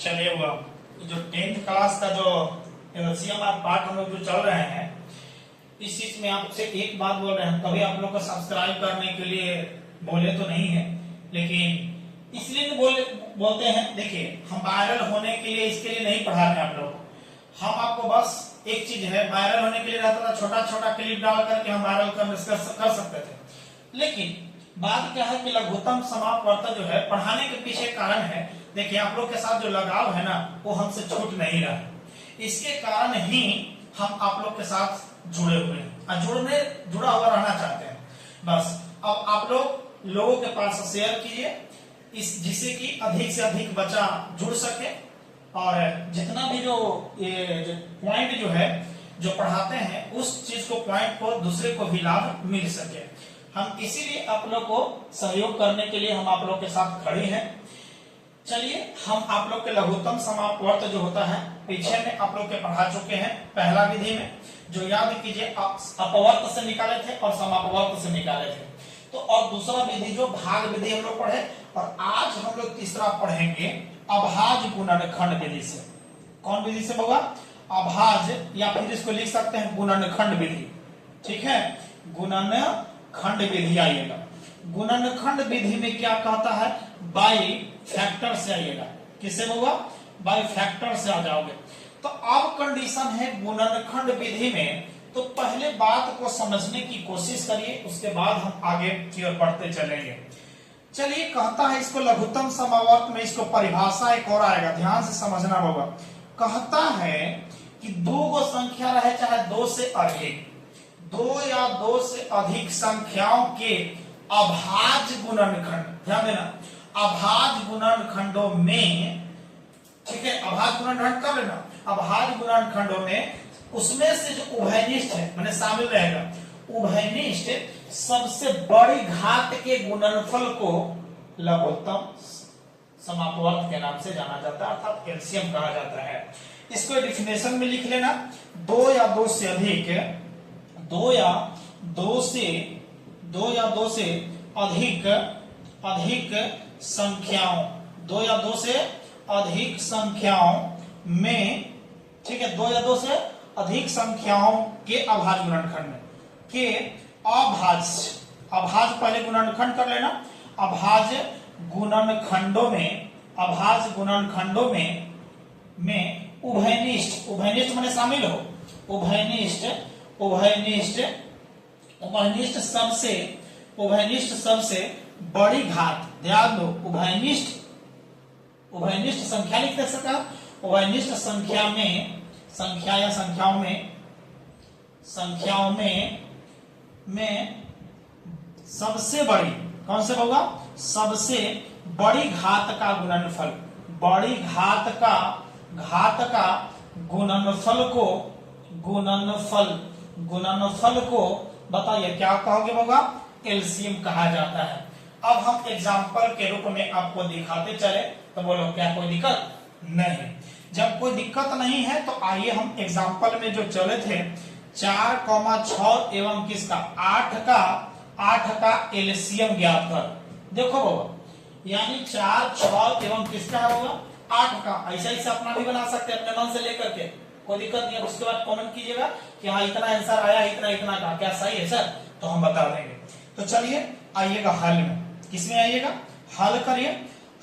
चलिए वो जो 10th क्लास का जो एलसीएम पार्ट हम लोग जो चल रहे हैं, इस चीज में आपसे एक बात बोल रहे हैं, कभी आप लोग को सब्सक्राइब करने के लिए बोले तो नहीं है, लेकिन इसलिए बोलते हैं। देखिए, हम वायरल होने के लिए इसके लिए नहीं पढ़ा रहे हैं आप लोग। हम आपको बस एक चीज है, वायरल होने के लिए रहता था छोटा छोटा क्लिप डाल करके हम वायरल कर सकते थे, लेकिन बात क्या है कि लघुत्तम समापवर्त जो है पढ़ाने के पीछे कारण है। देखिए, आप लोग के साथ जो लगाव है ना, वो हमसे छूट नहीं रहा है। इसके कारण ही हम आप लोग के साथ जुड़े हुए हैं और जुड़ा हुआ रहना चाहते हैं। बस अब आप लोगों के पास शेयर कीजिए, जिससे कि अधिक से अधिक बच्चा जुड़ सके और जितना भी जो पॉइंट जो है जो पढ़ाते हैं, उस चीज को पॉइंट को दूसरे को भी लाभ मिल सके। हम इसीलिए आप लोग को सहयोग करने के लिए हम आप लोग के साथ खड़े हैं। चलिए, हम आप लोग के लघुत्तम समापवर्त जो होता है पीछे में आप लोग के पढ़ा चुके हैं। पहला विधि में जो याद कीजिए अपवर्त से निकाले थे और समापवर्त से निकाले थे। तो और दूसरा विधि जो भाग विधि हम लोग पढ़े, और आज हम लोग तीसरा पढ़ेंगे अभाज्य गुणनखंड विधि से। कौन विधि से होगा? अभाज्य, या फिर इसको लिख सकते हैं गुणनखंड विधि। ठीक है, गुणनखंड विधि आइएगा। गुणनखंड विधि में क्या कहता है? बाई फैक्टर से आइएगा। किससे होगा? बाई फैक्टर से आ जाओगे। तो अब कंडीशन है गुणनखंड विधि में, तो पहले बात को समझने की कोशिश करिए, उसके बाद हम आगे की ओर बढ़ते चलेंगे। चलिए, कहता है इसको लघुत्तम समावर्त में इसको परिभाषा एक और आएगा, ध्यान से समझना होगा। कहता है कि दो गो संख्या रहे, चाहे दो से अधिक, दो या दो से अधिक संख्याओं के अभाज्य गुणनखंड, ध्यान देना, अभाज्य गुणनखंडों में, ठीक है, अभाज्य गुणनखंड कर लेना, अभाज्य गुणनखंडों में उसमें से जो उभयनिष्ठ है मैंने शामिल रहेगा, उभयनिष्ठ सबसे बड़ी घात के गुणनफल को लघुत्तम समापवर्त के नाम से जाना जाता है, अर्थात एलसीएम कहा जाता है। इसको डेफिनेशन में लिख लेना, दो या दो से अधिक, दो या दो से अधिक संख्याओं, दो या दो से अधिक संख्याओं में, ठीक है, दो या दो से अधिक संख्याओं के अभाज्य गुणनखंड में के अभाज्य पहले गुणनखंड कर लेना। अभाज्य गुणनखंडों में उभयनिष्ठ माने शामिल हो, उभयनिष्ठ सबसे बड़ी घात, ध्यान दो, उभयनिष्ठ संख्या लिख सकता, उभयनिष्ठ संख्याओं में सबसे बड़ी, कौन से होगा? सबसे बड़ी घात का गुणनफल, बड़ी घात का गुणनफल को बताइए क्या कहोगे? होगा एलसीएम कहा जाता है। अब हम एग्जाम्पल के रूप में आपको दिखाते चले, तो बोलो क्या कोई दिक्कत नहीं? जब कोई दिक्कत नहीं है तो आइए हम एग्जाम्पल में जो चले थे 4,6 एवं किसका 8 का एलसीएम ज्ञात कर। देखो बाबा, यानी 4, 6 एवं किसका होगा 8 का, ऐसा अपना भी बना सकते हैं अपने मन से लेकर के, कोई दिक्कत नहीं है। उसके बाद कमेंट कीजिएगा कि हाँ इतना आंसर आया, इतना का, क्या सही है सर? तो हम बता देंगे। तो चलिए आइएगा हल में, किसमें आइएगा? हल करिए।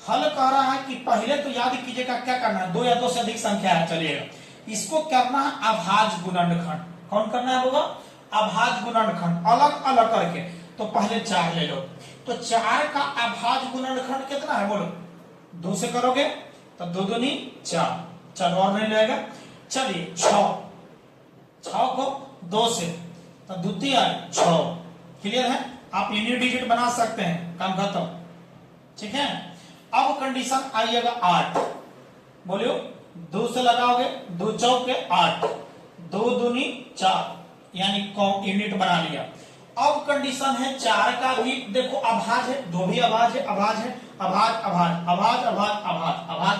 हल कह रहा है कि पहले तो याद कीजिएगा क्या करना है, दो या दो से अधिक संख्या है, चलिएगा इसको करना है अभाज्य गुणनखंड। कौन करना है होगा? अभाज्य गुणनखंड, अलग अलग करके। तो पहले 4 ले लो, तो 4 का अभाज्य गुणनखंड कितना है बोलो? 2 से करोगे तो 2 दूनी 4, चलो और नहीं लगेगा। चलिए 6 को 2 से तो द्वितीय 6, क्लियर है? आप यूनिट डिजिट बना सकते हैं, काम खत्म, ठीक है। अब कंडीशन आइएगा 8, बोलियो 2 से लगाओगे, 2 चौके 8, 2 दूनी 4, यानी यूनिट बना लिया। अब कंडीशन है 4 का भी देखो अभाज्य है, 2 भी अभाज्य है, अभाज्य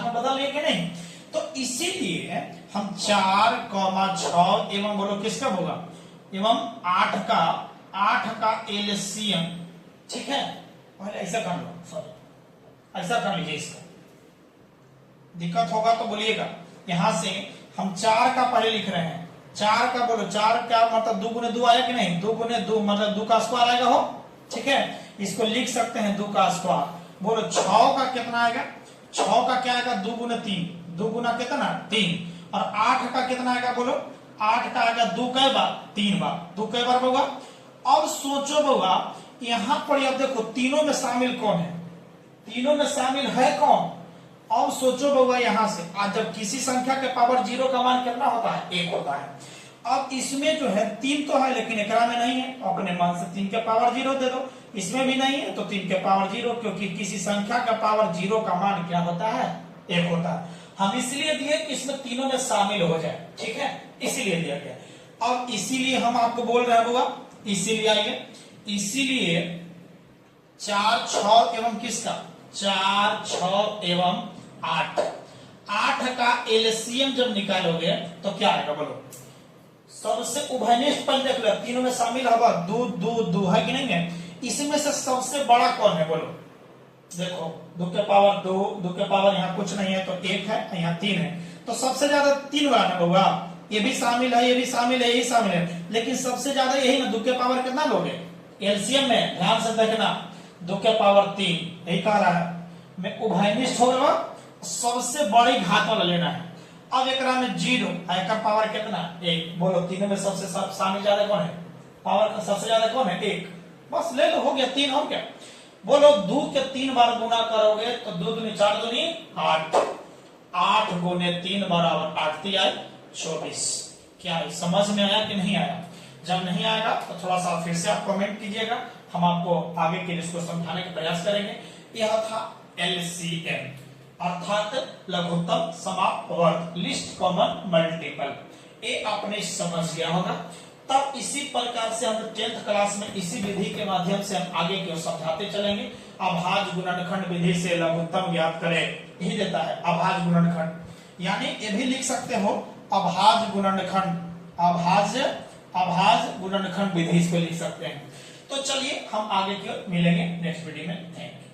में बदल लिया कि नहीं? तो इसीलिए हम 4,6 एवं बोलो किसका होगा? एवं 8 का एलसीएम, ठीक है। पहले ऐसा कर लो, सॉरी ऐसा कर लीजिए, इसका दिक्कत होगा तो बोलिएगा। यहां से हम 4 का पहले लिख रहे हैं, 4 का बोलो, 4 क्या मतलब 2 गुने 2 आया कि नहीं, 2 गुने 2 मतलब 2 का स्क्वायर आएगा हो, ठीक है, इसको लिख सकते हैं 2 का स्क्वायर। बोलो 6 का कितना आएगा, 6 का क्या आएगा 2 गुने 3, 2 गुना कितना 3, और 8 का कितना आएगा बोलो, 8 का आएगा 2 कै बार 3 बार, 2 कै बार होगा। अब सोचो बउआ यहां पर अब देखो तीनों में शामिल कौन है, तीनों में शामिल है कौन। अब सोचो बउआ यहां से आज जब किसी संख्या के पावर 0 का मान कितना होता है 1 होता है। अब इसमें जो है 3 तो है लेकिन एकरा में नहीं है, अपने मान से 3 के पावर 0 दे दो, इसमें भी नहीं है तो 3 के पावर 0, क्योंकि किसी संख्या का पावर 0 का मान क्या होता है 1 होता है। हम इसलिए दिए कि इसमें तीनों में शामिल हो जाए, ठीक है, इसीलिए दिया गया। अब इसीलिए हम आपको बोल रहे हैं बउआ, इसीलिए आइए, इसीलिए 4 6 एवं किसका 4 6 एवं 8, 8 का एलसीएम जब निकालोगे तो क्या आएगा बोलो, सबसे उभयनिष्ठ पद देख लो, तीनों में शामिल होगा 2 2 2 है कि नहीं है, इसमें से सबसे बड़ा कौन है बोलो, देखो 2 के पावर 2, 2 के पावर यहाँ कुछ नहीं है तो 1 है, यहाँ 3 है, तो सबसे ज्यादा 3 वाला ना होगा, ये भी शामिल है, ये भी शामिल है, यही शामिल है, लेकिन सबसे ज्यादा यही ना 2 के पावर कितना लोगे एलसीएम में, ध्यान से देखना 2 के पावर 3, यही कह रहा है मैं उभयनिष्ठ हो रहा, सबसे बड़ी घात वाला लेना है। अब एक में 0 का पावर कितना 1, बोलो तीनों में सबसे शामिल ज्यादा कौन है, पावर का सबसे ज्यादा कौन है 1, बस ले लो हो गया 3, हो गया। बोलो 2 के 3 बार गुना करोगे तो 2 दूनी 4 दूनी 8, 8 गुने 3 बराबर 8 3 आए 24। क्या समझ में आया कि नहीं आया? जब नहीं आएगा तो थोड़ा सा फिर से आप कमेंट कीजिएगा, हम आपको आगे के लिए इसको समझाने का प्रयास करेंगे। यह था एलसीएम अर्थात लघुत्तम समाप्त वर्ग, लिस्ट कॉमन मल्टीपल, ये आपने समझ गया होगा। तब इसी प्रकार से हम 10th क्लास में इसी विधि के माध्यम से हम आगे की ओर समझाते चलेंगे। अभाज्य गुणनखंड विधि से लघुत्तम ज्ञात करें, यही देता है अभाज्य गुणनखंड, यानी ये भी लिख सकते हो अभाज्य गुणनखंड, अभाज्य गुणनखंड विधि इसको लिख सकते हैं। तो चलिए हम आगे की ओर मिलेंगे नेक्स्ट वीडियो में, थैंक यू।